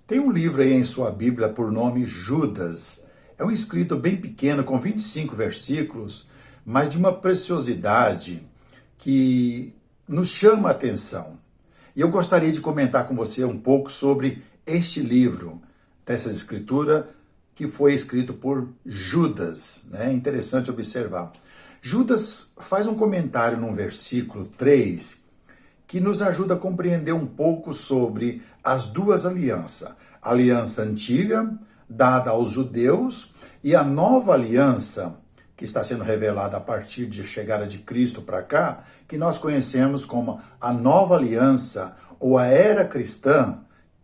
Tem um livro aí em sua Bíblia por nome Judas. É um escrito bem pequeno, com 25 versículos, mas de uma preciosidade que nos chama a atenção. E eu gostaria de comentar com você um pouco sobre este livro, dessa escritura, que foi escrito por Judas. É interessante observar. Judas faz um comentário no versículo 3, que nos ajuda a compreender um pouco sobre as duas alianças. A aliança antiga, dada aos judeus, e a nova aliança, que está sendo revelada a partir de chegada de Cristo para cá, que nós conhecemos como a nova aliança, ou a era cristã,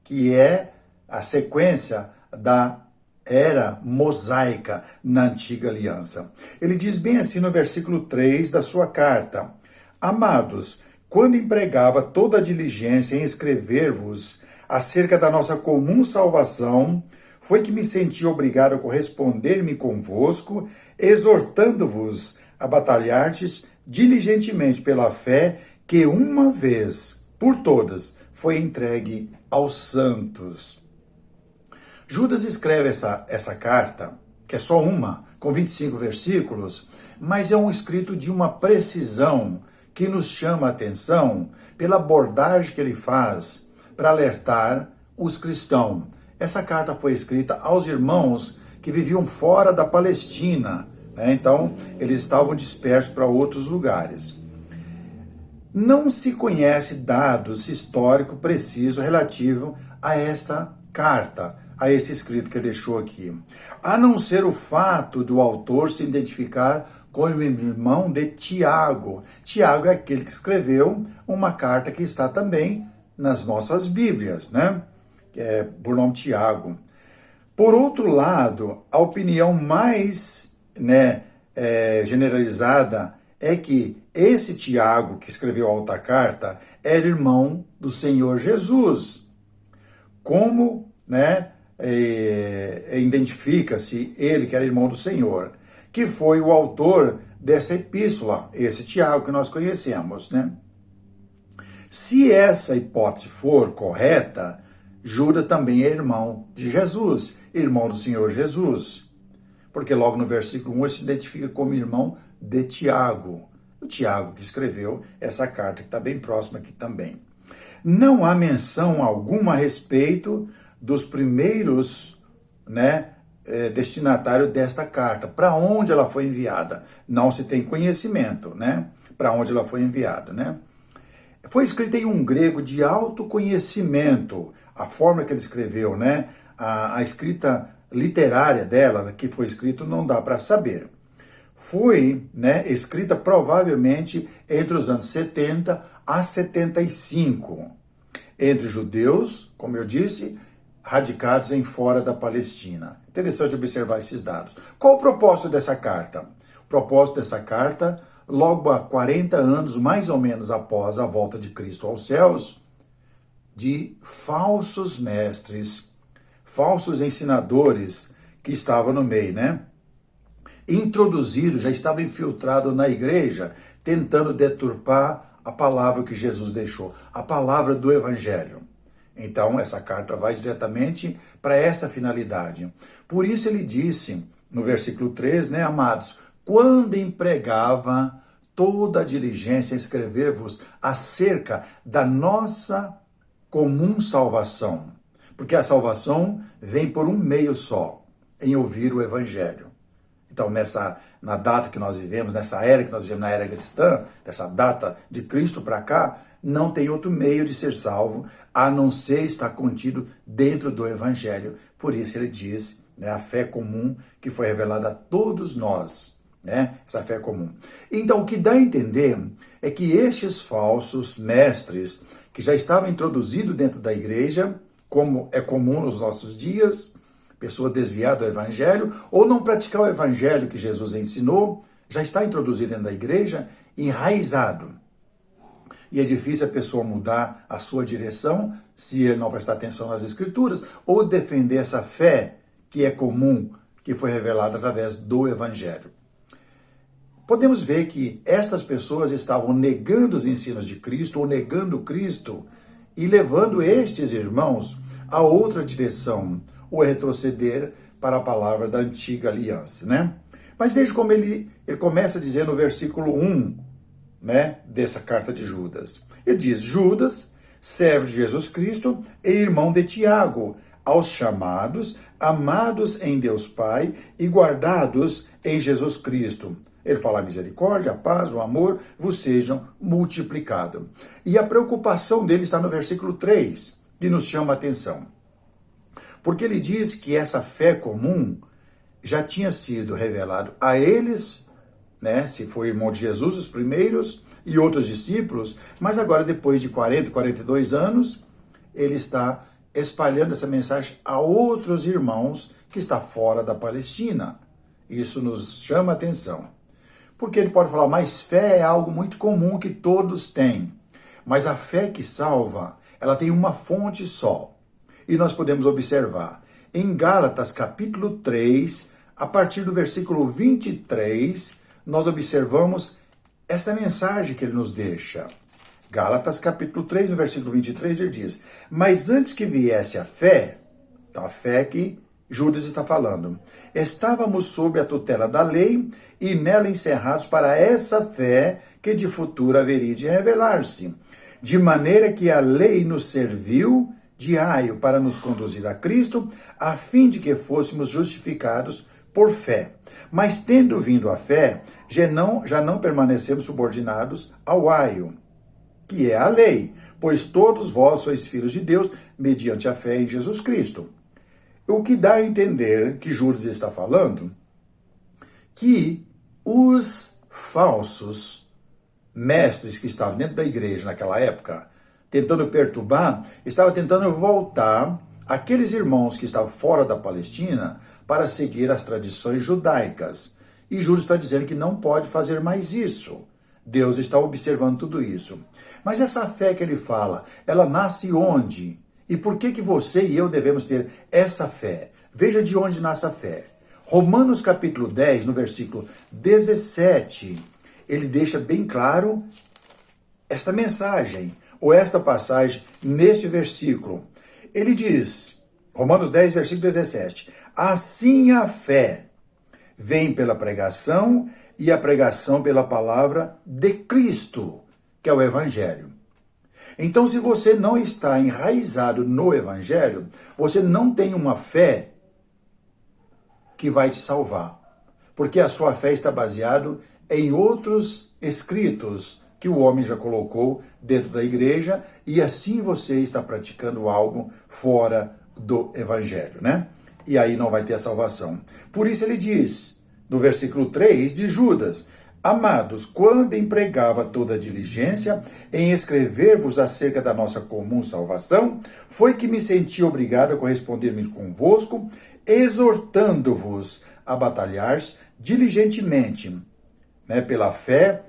que é a sequência da era mosaica na antiga aliança. Ele diz bem assim no versículo 3 da sua carta: Amados, quando empregava toda a diligência em escrever-vos acerca da nossa comum salvação, foi que me senti obrigado a corresponder-me convosco, exortando-vos a batalhardes diligentemente pela fé que uma vez por todas foi entregue aos santos. Judas escreve essa carta, que é só uma, com 25 versículos, mas é um escrito de uma precisão que nos chama a atenção pela abordagem que ele faz para alertar os cristãos. Essa carta foi escrita aos irmãos que viviam fora da Palestina, Então, eles estavam dispersos para outros lugares. Não se conhece dados históricos precisos relativos a esta carta, a esse escrito que ele deixou aqui, a não ser o fato do autor se identificar com o irmão de Tiago. Tiago é aquele que escreveu uma carta que está também nas nossas Bíblias, por nome Tiago. Por outro lado, a opinião mais generalizada é que esse Tiago, que escreveu a outra carta, era irmão do Senhor Jesus. Como identifica-se ele que era irmão do Senhor, que foi o autor dessa epístola, esse Tiago que nós conhecemos. Se essa hipótese for correta, Judas também é irmão de Jesus, irmão do Senhor Jesus. Porque logo no versículo 1 ele se identifica como irmão de Tiago. O Tiago que escreveu essa carta, que está bem próxima aqui também. Não há menção alguma a respeito dos primeiros destinatários desta carta. Para onde ela foi enviada? Não se tem conhecimento, para onde ela foi enviada, Foi escrita em um grego de alto conhecimento. A forma que ele escreveu, a escrita literária dela, que foi escrito, não dá para saber. Foi escrita provavelmente entre os anos 70 a 75, entre judeus, como eu disse, radicados em fora da Palestina. Interessante observar esses dados. Qual o propósito dessa carta? O propósito dessa carta, logo há 40 anos, mais ou menos após a volta de Cristo aos céus, de falsos mestres, falsos ensinadores que estavam no meio, Introduzido, já estava infiltrado na igreja, tentando deturpar a palavra que Jesus deixou, a palavra do Evangelho. Então, essa carta vai diretamente para essa finalidade. Por isso ele disse, no versículo 3, Amados, quando empregava toda a diligência em escrever-vos acerca da nossa comum salvação. Porque a salvação vem por um meio só, em ouvir o Evangelho. Então, na data que nós vivemos, nessa era que nós vivemos, na era cristã, dessa data de Cristo para cá, não tem outro meio de ser salvo, a não ser estar contido dentro do Evangelho. Por isso ele diz, a fé comum que foi revelada a todos nós, essa fé comum. Então, o que dá a entender é que estes falsos mestres, que já estavam introduzidos dentro da igreja, como é comum nos nossos dias, pessoa desviada do Evangelho, ou não praticar o Evangelho que Jesus ensinou, já está introduzido dentro da igreja, enraizado. E é difícil a pessoa mudar a sua direção, se ele não prestar atenção nas Escrituras, ou defender essa fé que é comum, que foi revelada através do Evangelho. Podemos ver que estas pessoas estavam negando os ensinos de Cristo, ou negando Cristo, e levando estes irmãos a outra direção, ou retroceder para a palavra da antiga aliança, né? Mas veja como ele começa dizendo no versículo 1, né, dessa carta de Judas. Ele diz: Judas, servo de Jesus Cristo e irmão de Tiago, aos chamados, amados em Deus Pai e guardados em Jesus Cristo. Ele fala: a misericórdia, a paz, o amor vos sejam multiplicados. E a preocupação dele está no versículo 3, que nos chama a atenção. Porque ele diz que essa fé comum já tinha sido revelado a eles, né, se foi irmão de Jesus, os primeiros, e outros discípulos, mas agora, depois de 40, 42 anos, ele está espalhando essa mensagem a outros irmãos que estão fora da Palestina. Isso nos chama a atenção. Porque ele pode falar, mas fé é algo muito comum que todos têm. Mas a fé que salva, ela tem uma fonte só. E nós podemos observar em Gálatas capítulo 3, a partir do versículo 23, nós observamos essa mensagem que ele nos deixa. Gálatas capítulo 3, no versículo 23, ele diz: mas antes que viesse a fé, então a fé que Judas está falando, estávamos sob a tutela da lei e nela encerrados para essa fé que de futuro haveria de revelar-se, de maneira que a lei nos serviu de aio para nos conduzir a Cristo, a fim de que fôssemos justificados por fé. Mas tendo vindo a fé, já não permanecemos subordinados ao aio, que é a lei, pois todos vós sois filhos de Deus, mediante a fé em Jesus Cristo. O que dá a entender que Judas está falando que os falsos mestres que estavam dentro da igreja naquela época, tentando perturbar, estavam tentando voltar aqueles irmãos que estavam fora da Palestina para seguir as tradições judaicas. E Judas está dizendo que não pode fazer mais isso. Deus está observando tudo isso. Mas essa fé que ele fala, ela nasce onde? E por que você e eu devemos ter essa fé? Veja de onde nasce a fé. Romanos capítulo 10, no versículo 17, ele deixa bem claro esta mensagem, ou esta passagem, neste versículo. Ele diz, Romanos 10, versículo 17, assim a fé vem pela pregação e a pregação pela palavra de Cristo, que é o Evangelho. Então, se você não está enraizado no Evangelho, você não tem uma fé que vai te salvar, porque a sua fé está baseada em outros escritos que o homem já colocou dentro da igreja, e assim você está praticando algo fora do Evangelho, né? E aí não vai ter a salvação. Por isso ele diz, no versículo 3 de Judas, amados, quando empregava toda a diligência em escrever-vos acerca da nossa comum salvação, foi que me senti obrigado a corresponder-me convosco, exortando-vos a batalhar diligentemente, né, pela fé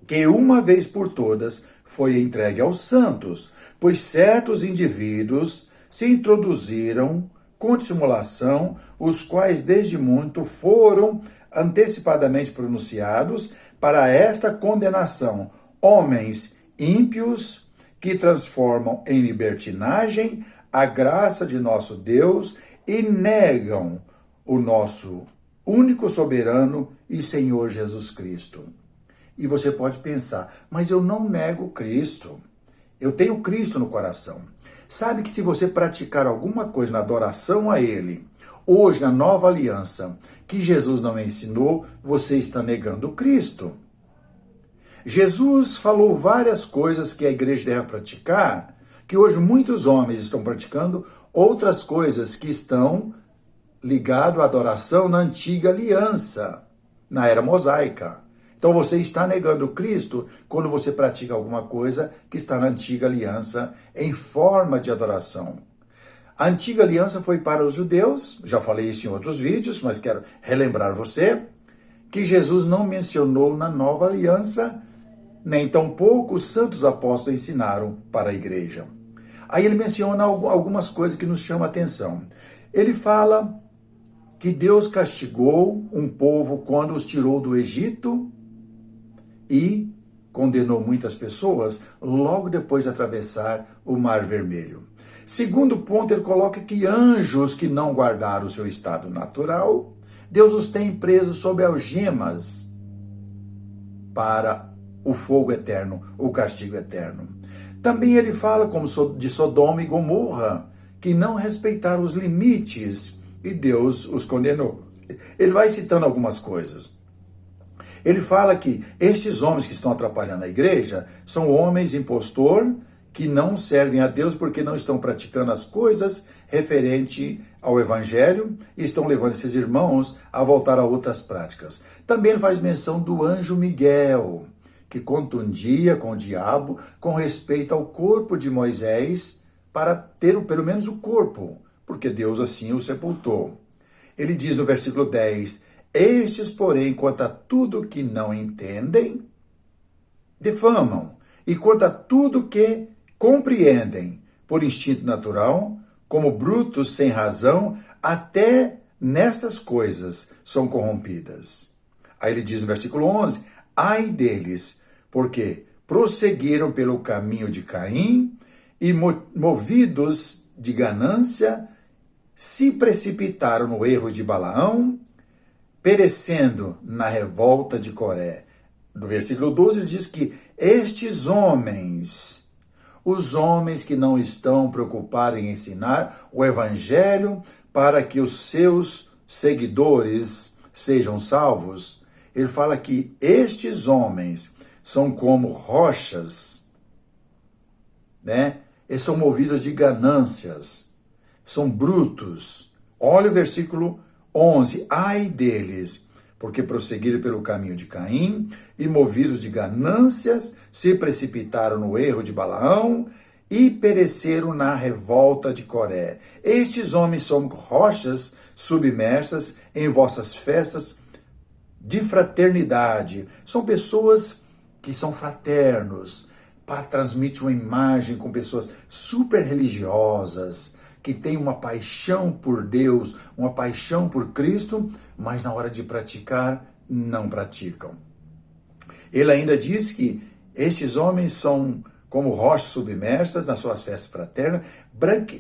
que uma vez por todas foi entregue aos santos, pois certos indivíduos se introduziram com dissimulação, os quais desde muito foram antecipadamente pronunciados para esta condenação, homens ímpios que transformam em libertinagem a graça de nosso Deus e negam o nosso único soberano e Senhor Jesus Cristo. E você pode pensar, mas eu não nego Cristo. Eu tenho Cristo no coração. Sabe que se você praticar alguma coisa na adoração a Ele, hoje na nova aliança, que Jesus não ensinou, você está negando Cristo. Jesus falou várias coisas que a igreja deve praticar, que hoje muitos homens estão praticando, outras coisas que estão ligadas à adoração na antiga aliança, na era mosaica. Então você está negando Cristo quando você pratica alguma coisa que está na antiga aliança em forma de adoração. A antiga aliança foi para os judeus, já falei isso em outros vídeos, mas quero relembrar você, que Jesus não mencionou na nova aliança, nem tampouco os santos apóstolos ensinaram para a igreja. Aí ele menciona algumas coisas que nos chamam a atenção. Ele fala que Deus castigou um povo quando os tirou do Egito e condenou muitas pessoas logo depois de atravessar o Mar Vermelho. Segundo ponto, ele coloca que anjos que não guardaram o seu estado natural, Deus os tem presos sob algemas para o fogo eterno, o castigo eterno. Também ele fala como de Sodoma e Gomorra, que não respeitaram os limites e Deus os condenou. Ele vai citando algumas coisas. Ele fala que estes homens que estão atrapalhando a igreja são homens impostor que não servem a Deus porque não estão praticando as coisas referente ao evangelho e estão levando esses irmãos a voltar a outras práticas. Também ele faz menção do anjo Miguel, que contundia com o diabo com respeito ao corpo de Moisés para ter pelo menos o corpo, porque Deus assim o sepultou. Ele diz no versículo 10, estes, porém, quanto a tudo que não entendem, difamam, e quanto a tudo que compreendem por instinto natural, como brutos sem razão, até nessas coisas são corrompidas. Aí ele diz no versículo 11, ai deles, porque prosseguiram pelo caminho de Caim e movidos de ganância, se precipitaram no erro de Balaão, perecendo na revolta de Coré. No versículo 12 ele diz que estes homens, os homens que não estão preocupados em ensinar o evangelho para que os seus seguidores sejam salvos, ele fala que estes homens são como rochas, né? Eles são movidos de ganâncias, são brutos. Olha o versículo 11. Ai deles, porque prosseguiram pelo caminho de Caim e movidos de ganâncias se precipitaram no erro de Balaão e pereceram na revolta de Coré. Estes homens são rochas submersas em vossas festas de fraternidade. São pessoas que são fraternos, transmite uma imagem com pessoas super religiosas, que têm uma paixão por Deus, uma paixão por Cristo, mas na hora de praticar, não praticam. Ele ainda diz que estes homens são como rochas submersas nas suas festas fraternas,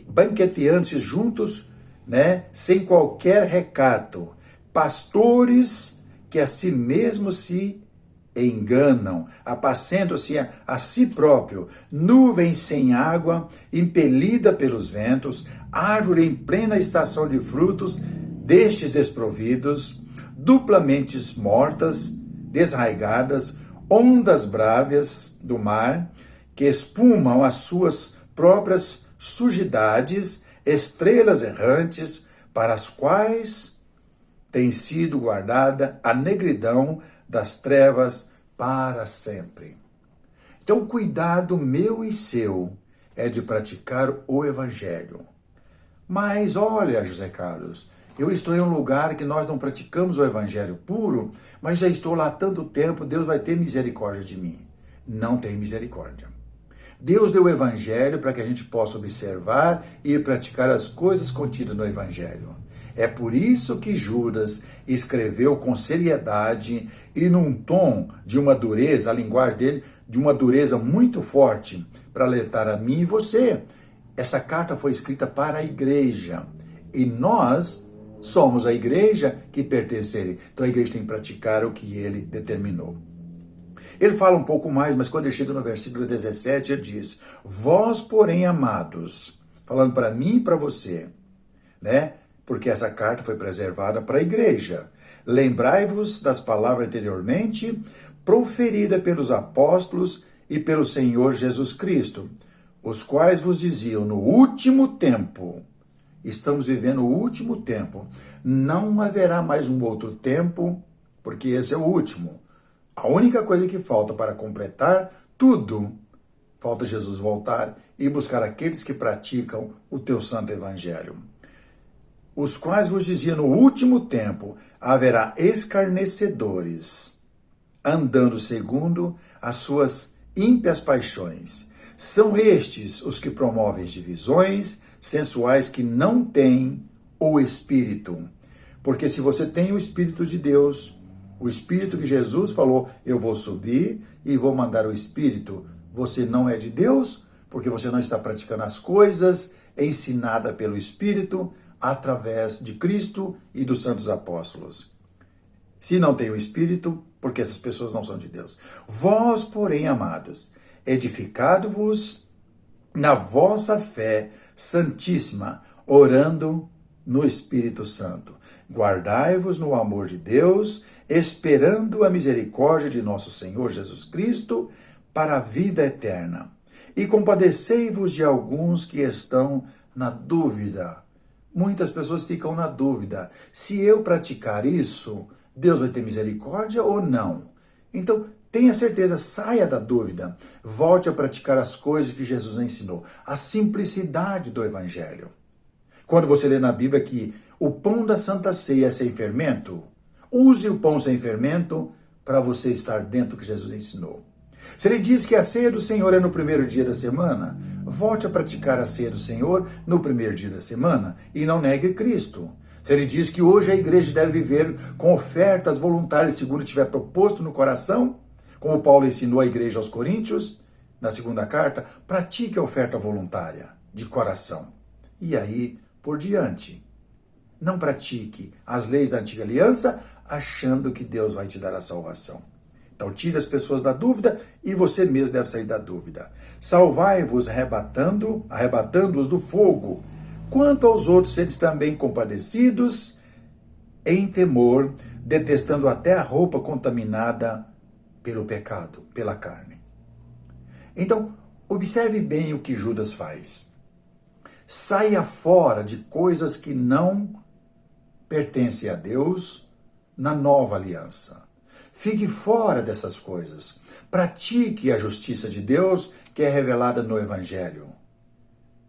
banqueteantes juntos, né, sem qualquer recato, pastores que a si mesmos se enganam, apacentam-se a si próprio, nuvem sem água, impelida pelos ventos, árvore em plena estação de frutos, destes desprovidos, duplamente mortas, desraigadas, ondas bravas do mar, que espumam as suas próprias sujidades, estrelas errantes, para as quais tem sido guardada a negridão das trevas para sempre. Então, cuidado meu e seu é de praticar o evangelho. Mas olha, José Carlos, eu estou em um lugar que nós não praticamos o evangelho puro, mas já estou lá há tanto tempo, Deus vai ter misericórdia de mim. Não tem misericórdia. Deus deu o evangelho para que a gente possa observar e praticar as coisas contidas no evangelho. É por isso que Judas escreveu com seriedade e num tom de uma dureza, a linguagem dele, de uma dureza muito forte, para alertar a mim e você. Essa carta foi escrita para a igreja e nós somos a igreja que pertence a ele. Então a igreja tem que praticar o que ele determinou. Ele fala um pouco mais, mas quando ele chega no versículo 17, ele diz, vós, porém, amados, falando para mim e para você, né? Porque essa carta foi preservada para a igreja. Lembrai-vos das palavras anteriormente proferida pelos apóstolos e pelo Senhor Jesus Cristo, os quais vos diziam, no último tempo, estamos vivendo o último tempo, não haverá mais um outro tempo, porque esse é o último. A única coisa que falta para completar tudo, falta Jesus voltar e buscar aqueles que praticam o teu santo evangelho. Os quais vos dizia, no último tempo haverá escarnecedores, andando segundo as suas ímpias paixões. São estes os que promovem divisões sensuais que não têm o Espírito. Porque se você tem o Espírito de Deus, O Espírito que Jesus falou, eu vou subir e vou mandar o Espírito. Você não é de Deus, porque você não está praticando as coisas ensinadas pelo Espírito através de Cristo e dos santos apóstolos. Se não tem o Espírito, porque essas pessoas não são de Deus. Vós, porém, amados, edificado-vos na vossa fé santíssima, orando no Espírito Santo. Guardai-vos no amor de Deus, esperando a misericórdia de nosso Senhor Jesus Cristo para a vida eterna. E compadecei-vos de alguns que estão na dúvida. Muitas pessoas ficam na dúvida. Se eu praticar isso, Deus vai ter misericórdia ou não? Então, tenha certeza, saia da dúvida. Volte a praticar as coisas que Jesus ensinou. A simplicidade do Evangelho. Quando você lê na Bíblia que o pão da Santa Ceia é sem fermento, use o pão sem fermento para você estar dentro do que Jesus ensinou. Se ele diz que a ceia do Senhor é no primeiro dia da semana, volte a praticar a ceia do Senhor no primeiro dia da semana e não negue Cristo. Se ele diz que hoje a igreja deve viver com ofertas voluntárias, segundo tiver proposto no coração, como Paulo ensinou à igreja aos Coríntios, na segunda carta, pratique a oferta voluntária de coração. E aí, por diante, não pratique as leis da antiga aliança achando que Deus vai te dar a salvação. Então tire as pessoas da dúvida e você mesmo deve sair da dúvida. Salvai-vos arrebatando-os do fogo. Quanto aos outros, seres também compadecidos, em temor, detestando até a roupa contaminada pelo pecado, pela carne. Então, observe bem o que Judas faz. Saia fora de coisas que não pertencem a Deus na nova aliança. Fique fora dessas coisas. Pratique a justiça de Deus que é revelada no Evangelho.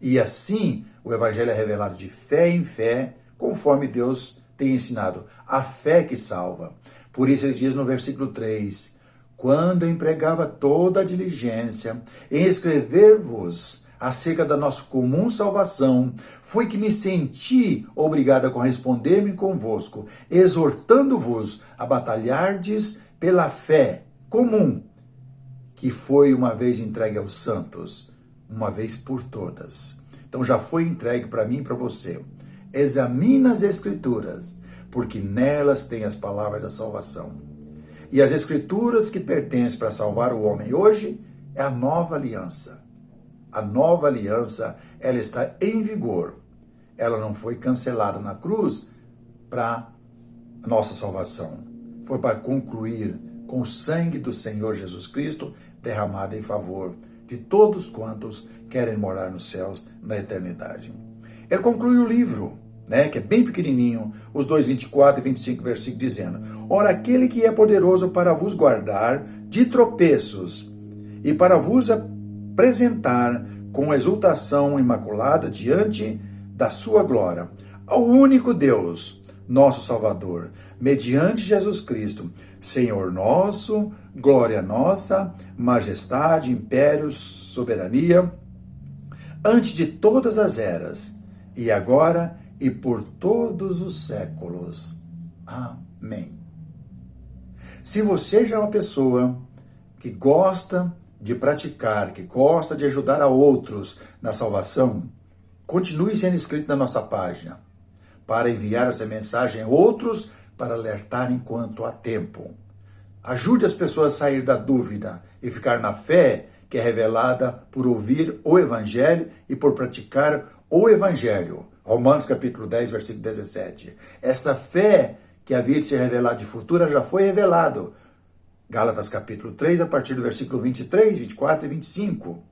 E assim, o Evangelho é revelado de fé em fé, conforme Deus tem ensinado. A fé que salva. Por isso ele diz no versículo 3, quando eu empregava toda a diligência em escrever-vos acerca da nossa comum salvação, foi que me senti obrigado a corresponder-me convosco, exortando-vos a batalhardes pela fé comum, que foi uma vez entregue aos santos, uma vez por todas. Então já foi entregue para mim e para você. Examina as Escrituras, porque nelas tem as palavras da salvação. E as Escrituras que pertencem para salvar o homem hoje é a nova aliança. A nova aliança, ela está em vigor. Ela não foi cancelada na cruz para a nossa salvação. Foi para concluir com o sangue do Senhor Jesus Cristo derramado em favor de todos quantos querem morar nos céus na eternidade. Ele conclui o livro, que é bem pequenininho, os 24 e 25 versículos, dizendo, ora, aquele que é poderoso para vos guardar de tropeços e para vos apresentar com exultação imaculada diante da sua glória, ao único Deus, nosso Salvador, mediante Jesus Cristo, Senhor nosso, glória nossa, majestade, império, soberania, antes de todas as eras, e agora e por todos os séculos. Amém. Se você já é uma pessoa que gosta de praticar, que gosta de ajudar a outros na salvação, continue sendo inscrito na nossa página, para enviar essa mensagem a outros, para alertar enquanto há tempo. Ajude as pessoas a sair da dúvida e ficar na fé que é revelada por ouvir o Evangelho e por praticar o Evangelho. Romanos capítulo 10, versículo 17. Essa fé que havia de ser revelada de futura já foi revelado. Gálatas capítulo 3, a partir do versículo 23, 24 e 25,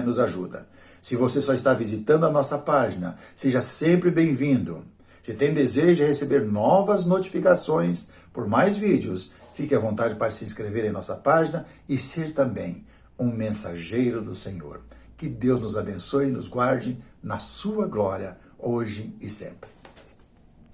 nos ajuda. Se você só está visitando a nossa página, seja sempre bem-vindo. Se tem desejo de receber novas notificações por mais vídeos, fique à vontade para se inscrever em nossa página e ser também um mensageiro do Senhor. Que Deus nos abençoe e nos guarde na sua glória, hoje e sempre.